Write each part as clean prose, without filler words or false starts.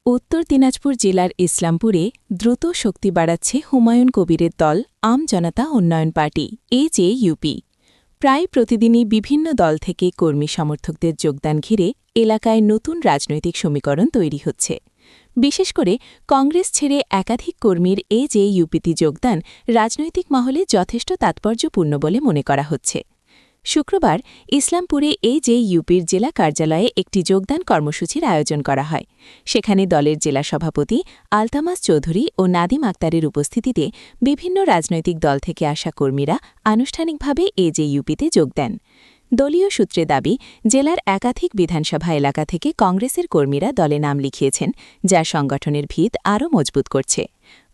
উত্তর দিনাজপুর জেলার ইসলামপুরে দ্রুত শক্তি বাড়াচ্ছে হুমায়ুন কবিরের দল আম জনতা উন্নয়ন পার্টি এজেইউপি। প্রায় প্রতিদিনই বিভিন্ন দল থেকে কর্মী সমর্থকদের যোগদান ঘিরে এলাকায় নতুন রাজনৈতিক সমীকরণ তৈরি হচ্ছে। বিশেষ করে কংগ্রেস ছেড়ে একাধিক কর্মীর এজেইউপিতে যোগদান রাজনৈতিক মহলে যথেষ্ট তাৎপর্যপূর্ণ বলে মনে করা হচ্ছে। শুক্রবার ইসলামপুরে এজেইউপির জেলা কার্যালয়ে একটি যোগদান কর্মসূচির আয়োজন করা হয়। সেখানে দলের জেলা সভাপতি আলতামাস চৌধুরী ও নাদিম আক্তারের উপস্থিতিতে বিভিন্ন রাজনৈতিক দল থেকে আসা কর্মীরা আনুষ্ঠানিকভাবে এজেইউপিতে যোগ দেন। দলীয় সূত্রে দাবি, জেলার একাধিক বিধানসভা এলাকা থেকে কংগ্রেসের কর্মীরা দলে নাম লিখিয়েছেন, যা সংগঠনের ভিত আরও মজবুত করছে।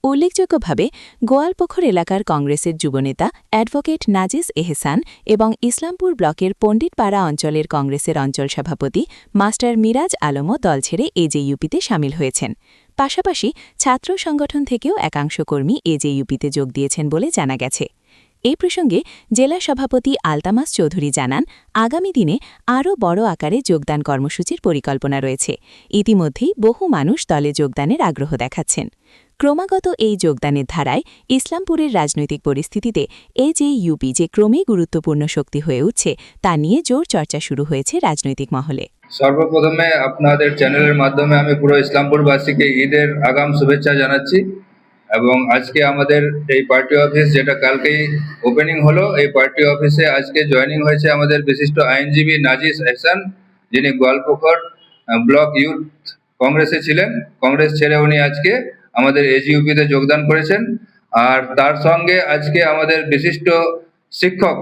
উল্লেখযোগ্যভাবে গোয়ালপোখর এলাকার কংগ্রেসের যুবনেতা অ্যাডভোকেট নাজিস এহসান এবং ইসলামপুর ব্লকের পণ্ডিতপাড়া অঞ্চলের কংগ্রেসের অঞ্চল সভাপতি মাস্টার মিরাজ আলমও দল ছেড়ে এজেইউপিতে সামিল হয়েছেন। পাশাপাশি ছাত্র সংগঠন থেকেও একাংশ কর্মী এজেইউপিতে যোগ দিয়েছেন বলে জানা গেছে। এই প্রসঙ্গে জেলা সভাপতি আলতামাস চৌধুরী জানান, আগামী দিনে আরও বড় আকারে যোগদান কর্মসূচির পরিকল্পনা রয়েছে। ইতিমধ্যেই বহু মানুষ দলে যোগদানের আগ্রহ দেখাচ্ছেন। ক্রমাগত এই যোগদানের ধারায় ইসলামপুরের রাজনৈতিক পরিস্থিতিতে এজেইউপি যে ক্রমেই গুরুত্বপূর্ণ শক্তি হয়ে উঠছে তা নিয়ে জোর চর্চা শুরু হয়েছে রাজনৈতিক মহলে। সর্বপ্রথমে আপনাদের চ্যানেলের মাধ্যমে আমি পুরো ইসলামপুরবাসীকে ঈদের আগাম শুভেচ্ছা জানাচ্ছি এবং আজকে আমাদের এই পার্টি অফিস যেটা কালকেই ওপেনিং হলো, এই পার্টি অফিসে আজকে জয়েনিং হয়েছে আমাদের বিশিষ্ট আইনজীবী নাজিস এহসান, যিনি গোয়ালপোখর ব্লক ইউথ কংগ্রেসে ছিলেন। কংগ্রেস ছেড়ে উনি আজকে আমাদের এজেইউপিতে যোগদান করেছেন। আর তার সঙ্গে আজকে আমাদের বিশিষ্ট শিক্ষক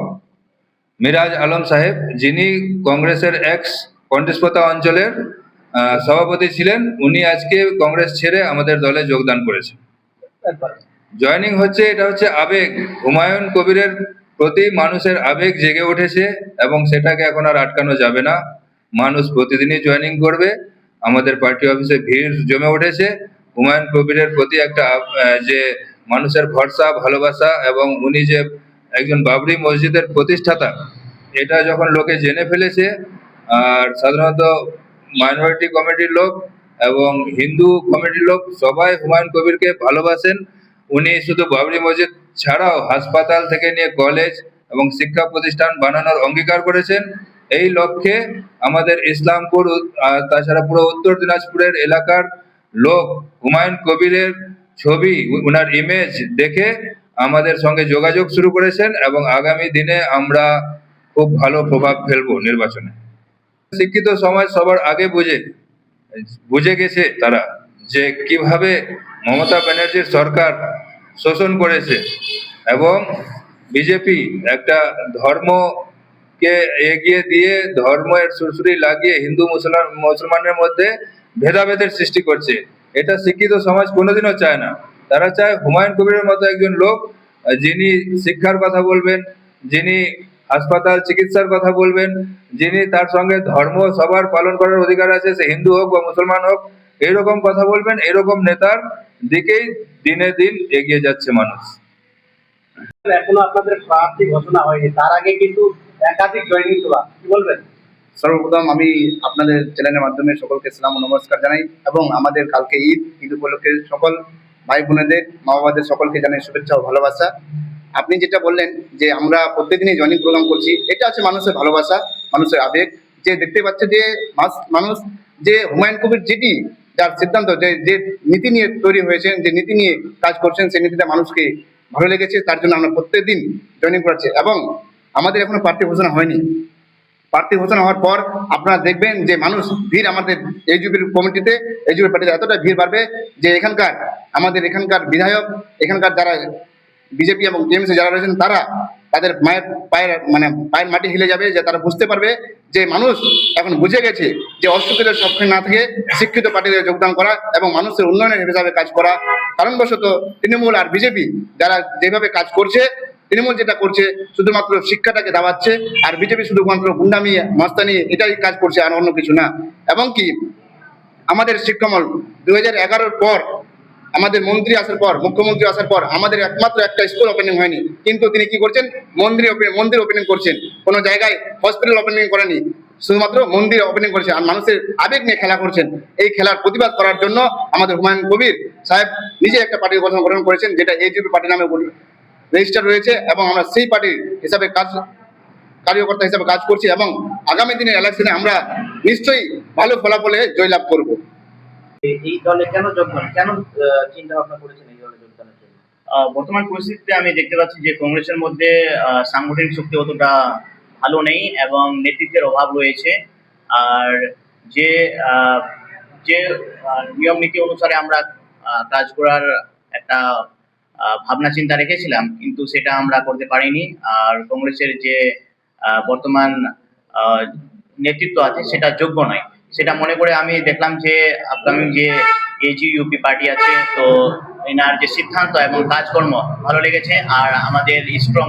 মিরাজ আলম সাহেব, যিনি কংগ্রেসের এক্স কন্টেস্পোতা অঞ্চলের সভাপতি ছিলেন, উনি আজকে কংগ্রেস ছেড়ে আমাদের দলে যোগদান করেছেন। জয়েনিং হচ্ছে, এটা হচ্ছে আবেগ। হুমায়ুন কবিরের প্রতি মানুষের আবেগ জেগে উঠেছে এবং সেটাকে এখন আর আটকানো যাবে না। মানুষ প্রতিদিনই জয়েনিং করবে। আমাদের পার্টি অফিসে ভিড় জমে উঠেছে। হুমায়ুন কবিরের প্রতি একটা যে মানুষের ভরসা, ভালোবাসা এবং উনি যে একজন বাবরি মসজিদের প্রতিষ্ঠাতা, এটা যখন লোকে জেনে ফেলেছে, আর সাধারণত মাইনরিটি কমিটির লোক এবং হিন্দু কমিটির লোক সবাই হুমায়ুন কবিরকে ভালোবাসেন। উনি শুধু বাবরি মসজিদ ছাড়াও হাসপাতাল থেকে নিয়ে কলেজ এবং শিক্ষা প্রতিষ্ঠান বানানোর অঙ্গীকার করেছেন। এই লক্ষ্যে আমাদের ইসলামপুর তাছাড়া পুরো উত্তর দিনাজপুরের এলাকার লোক হুমায়ুন কবিরের ছবি, ওনার ইমেজ দেখে আমাদের সঙ্গে যোগাযোগ শুরু করেছেন এবং আগামী দিনে আমরা খুব ভালো প্রভাব ফেলবো নির্বাচনে। শিক্ষিত সমাজ সবার আগে বুঝে গেছে তারা যে কিভাবে মমতা ব্যানার্জির সরকার শোষণ করেছে এবং বিজেপি একটা ধর্মকে এগিয়ে দিয়ে ধর্মের সুরসুরি লাগিয়ে হিন্দু মুসলমানের মধ্যে ভেদাভেদের সৃষ্টি করছে। এটা শিক্ষিত সমাজ কোনোদিনও চায় না। তারা চায় হুমায়ুন কবিরের মতো একজন লোক, যিনি শিক্ষার কথা বলবেন, যিনি হাসপাতাল চিকিৎসার কথা বলবেন, যিনি তার সঙ্গে ধর্ম সবার পালন করার অধিকার আছে, সে হিন্দু হোক বা মুসলমান হোক, এইরকম কথা বলবেন। এরকম নেতার দিকেই দিনে দিন এগিয়ে যাচ্ছে মানুষ। এখনো আপনাদের প্রার্থী ঘোষণা হয়নি, তার আগে কিন্তু একাধিক জয়েনিং সভা, কি বলবেন? সর্বপ্রথম আমি আপনাদের চ্যানেলের মাধ্যমে সকলকে সালাম ও নমস্কার জানাই এবং আমাদের কালকে ঈদ উপলক্ষে সকল ভাই বোনেদের, মা বাবাদের সকলকে জানাই শুভেচ্ছা ও ভালোবাসা। আপনি যেটা বললেন যে আমরা প্রত্যেকদিনই জয়েনিং প্রোগ্রাম করছি, এটা আছে মানুষের ভালোবাসা, মানুষের আবেগ। যে দেখতে পাচ্ছে যে মানুষ যে হুমায়ুন কবির যেটি যার সিদ্ধান্ত, যে নীতি নিয়ে তৈরি হয়েছেন, যে নীতি নিয়ে কাজ করছেন, সেই নীতিটা মানুষকে ভালো লেগেছে। তার জন্য আমরা প্রত্যেকদিন জয়েনিং করাচ্ছি এবং আমাদের এখনো প্রার্থী ঘোষণা হয়নি। প্রার্থী ঘোষণা হওয়ার পর আপনারা দেখবেন যে মানুষ ভিড় আমাদের এজেইউপির কমিটিতে, এজেইউপি পার্টিতে এতটা ভিড় বাড়বে যে আমাদের এখানকার বিধায়ক, এখানকার যারা বিজেপি এবং টিএমসি যারা রয়েছেন, তারা তাদের পায়ের মাটি হিলে যাবে, যে তারা বুঝতে পারবে যে মানুষ এখন বুঝে গেছে যে অশিক্ষিতের সম্মুখীন না থেকে শিক্ষিত পার্টিতে যোগদান করা এবং মানুষের উন্নয়নের হিসাবে কাজ করা। কারণবশত তৃণমূল আর বিজেপি যারা যেভাবে কাজ করছে, তৃণমূল যেটা করছে শুধুমাত্র শিক্ষাটাকে দাবাচ্ছে, আর বিজেপি শুধুমাত্র গুন্ডামি মাস্তানি এটাই কাজ করছে, আর অন্য কিছু না। এবং কি আমাদের শিক্ষামল 2011-র পর আমাদের মুখ্যমন্ত্রী আসার পর আমাদের একমাত্র একটা স্কুল ওপেনিং হয়নি, কিন্তু তিনি কি করছেন, মন্দির ওপেনিং করছেন। কোনো জায়গায় হসপিটাল ওপেনিং করেনি। শুধুমাত্র মন্দির ওপেনিং করেছেন আর মানুষের আবেগ নিয়ে খেলা করছেন। এই খেলার প্রতিবাদ করার জন্য আমাদের হুমায়ুন কবির সাহেব নিজে একটা পার্টি গঠন করেছেন, যেটা এজিপি পার্টি নামে রেজিস্টার রয়েছে, এবং আমরা সেই পার্টির হিসাবে কার্যকর্তা হিসাবে কাজ করছি, এবং আগামী দিনের ইলেকশনে আমরা নিশ্চয়ই ভালো ফলাফলে জয়লাভ করব। এই দলে কেন যোগদান, কেন চিন্তা ভাবনা করেছেন এই দলে যোগদানের জন্য? বর্তমান পরিস্থিতিতে আমি দেখতে পাচ্ছি যে কংগ্রেসের মধ্যে সাংগঠনিক শক্তি অতটা ভালো নেই এবং নেতৃত্বের অভাব রয়েছে। আর যে যে নিয়ম নীতি অনুসারে আমরা কাজ করার একটা ভাবনা চিন্তা রেখেছিলাম, কিন্তু সেটা আমরা করতে পারিনি। আর কংগ্রেসের যে বর্তমান নেতৃত্ব আছে সেটা যোগ্য নয়, সেটা মনে করে আমি দেখলাম যে আপকামিং যে এজিইউপি পার্টি আছে, তো এনার যে সিদ্ধান্ত এবং কাজকর্ম ভালো লেগেছে। আর আমাদের স্ট্রং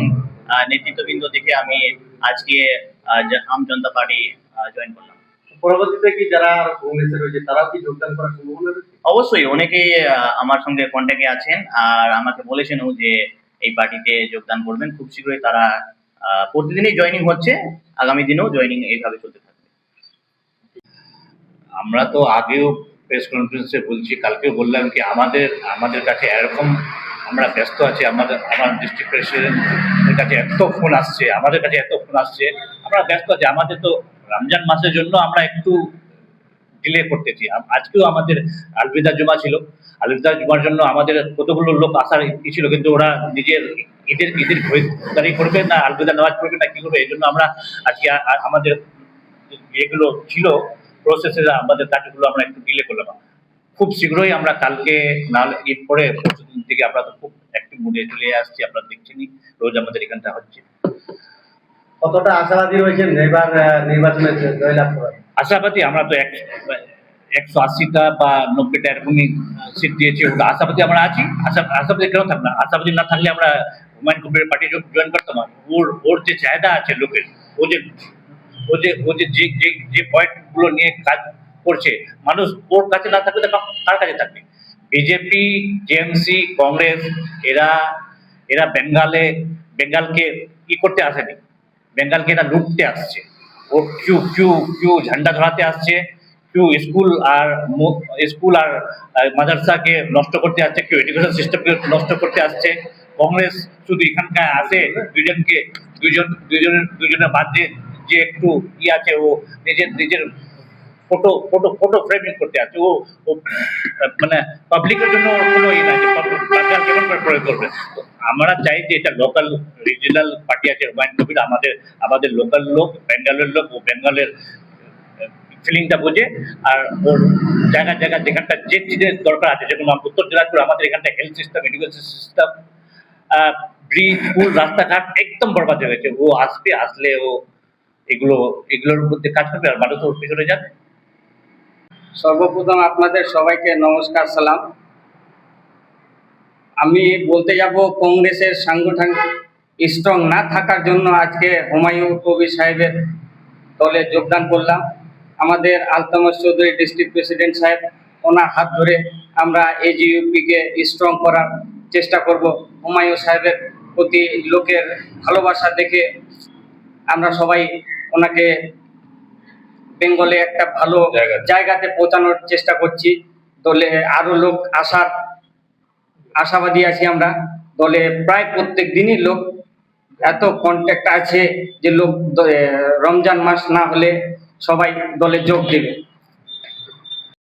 নেতৃত্ববৃন্দ দেখে আমি আজকে আম জনতা পার্টি জয়েন করলাম। পরবর্তীতে কি যারা কংগ্রেসে রয়েছে তারাও কি যোগদান করার সম্ভাবনা রয়েছে? অবশ্যই অনেকেই আমার সঙ্গে কন্ট্যাক্টে আছেন আর আমাকে বলেছেনও যে এই পার্টিতে যোগদান করবেন। খুব শীঘ্রই তারা প্রতিদিনই জয়েনিং হচ্ছে, আগামী দিনেও জয়েনিং এইভাবে চলতে থাকবে। আমরা তো আগেও প্রেস কনফারেন্সে বলছি, কালকেও বললাম কি আমাদের কাছে এরকম আমরা ব্যস্ত আছি, আমার ডিস্ট্রিক্ট প্রেসিডেন্টের কাছে এত ফোন আসছে, আমাদের কাছে এত ফোন আসছে, আমরা ব্যস্ত আছি। আমাদের তো রমজান মাসের জন্য আমরা একটু ডিলে করতেছি। আজকেও আমাদের আলবিদা জুমা ছিল, আলবিদা জুমার জন্য আমাদের কতগুলো লোক আসার ই ছিল, কিন্তু ওরা নিজের ঈদের খরিদ্দারি করবে না আলবিদা নামাজ পড়বে না কি করবে, এই জন্য আমরা আজকে আমাদের যেগুলো ছিল প্রসেসে আমাদের কাজগুলো আমরা একটু ডিলে করলাম। খুব শীঘ্রই আমরা কালকে নাহলে ঈদ পরে পরশুদিন থেকে আমরা তো খুব অ্যাক্টিভ মুডে চলে আসছি, আপনারা দেখছেনই রোজ আমাদের এখানটা হচ্ছে। কতটা আশাবাদী রয়েছেন এবার নির্বাচনে জয়লাভ করার? আশাবাদী আমরা তো 180টা বা 90টা এরকমই সিট দিয়েছি, ওটা আশাবাদী আমরা আছি। আশাবাদী কেন থাকবে না? আশাবাদী না থাকলে আমরা হুমায়ুন কবিরের পার্টি জয়েন করতাম না। ওর যে চাহিদা আছে লোকের, ও যে যে পয়েন্টগুলো নিয়ে কাজ করছে, মানুষ ওর কাছে না থাকলে কার কাছে থাকবে? বিজেপি, টিএমসি, কংগ্রেস এরা বেঙ্গালকে কি করতে আসেনি, বেঙ্গালকে এরা লুটতে আসছে। ও কিউ ঝান্ডা ধরাতে আসছে, কিউ স্কুল আর মাদ্রাসাকে নষ্ট করতে আসছে, কিউ এডুকেশন সিস্টেমকে নষ্ট করতে আসছে। কংগ্রেস শুধু এখানকার আসে দুজনের বাদ দিয়ে যে একটু আছে, ও নিজের ফটো ফ্রেমিং করতে আছে। ও মানে পাবলিকের জন্য কোনো নাই যে কেমন করে প্রয়োগ করবে। আমরা চাই যে এটা লোকাল রিজিনাল পার্টি আছে হুমায়ুন কবির, আমাদের লোকাল লোক, বেঙ্গলের লোক, ও বেঙ্গলের ফিলিংটা বোঝে। আর ওর জায়গা যেখানটা যে চিজের দরকার আছে, যেমন উত্তর দিনাজপুর আমাদের এখানটা health system, education system, bridge, পুল, রাস্তাঘাট একদম বরবাদ হয়ে গেছে। ও আসলে ও এগুলোর মধ্যে কাজ করবে আর মানুষ ওর পিছনে যাবে। সর্বপ্রথম আপনাদের সবাইকে নমস্কার, সালাম। আমি বলতে যাব কংগ্রেসের সাংগঠনিক স্ট্রং না থাকার জন্য আজকে হুমায়ুন কবির সাহেবের দলে যোগদান করলাম। আমাদের আলতামস চৌধুরী ডিস্ট্রিক্ট প্রেসিডেন্ট সাহেব, ওনার হাত ধরে আমরা এজিইউপিকে স্ট্রং করার চেষ্টা করব। হুমায়ুন সাহেবের প্রতি লোকের ভালোবাসা দেখে আমরা সবাই ওনাকে বেঙ্গলে একটা ভালো জায়গাতে পৌঁছানোর চেষ্টা করছি। দলে আরো লোক আশাবাদী আছি আমরা। দলে প্রায় প্রত্যেক দিনই লোক, এত কন্ট্যাক্ট আছে যে লোক রমজান মাস না হলে সবাই দলে যোগ দেবে।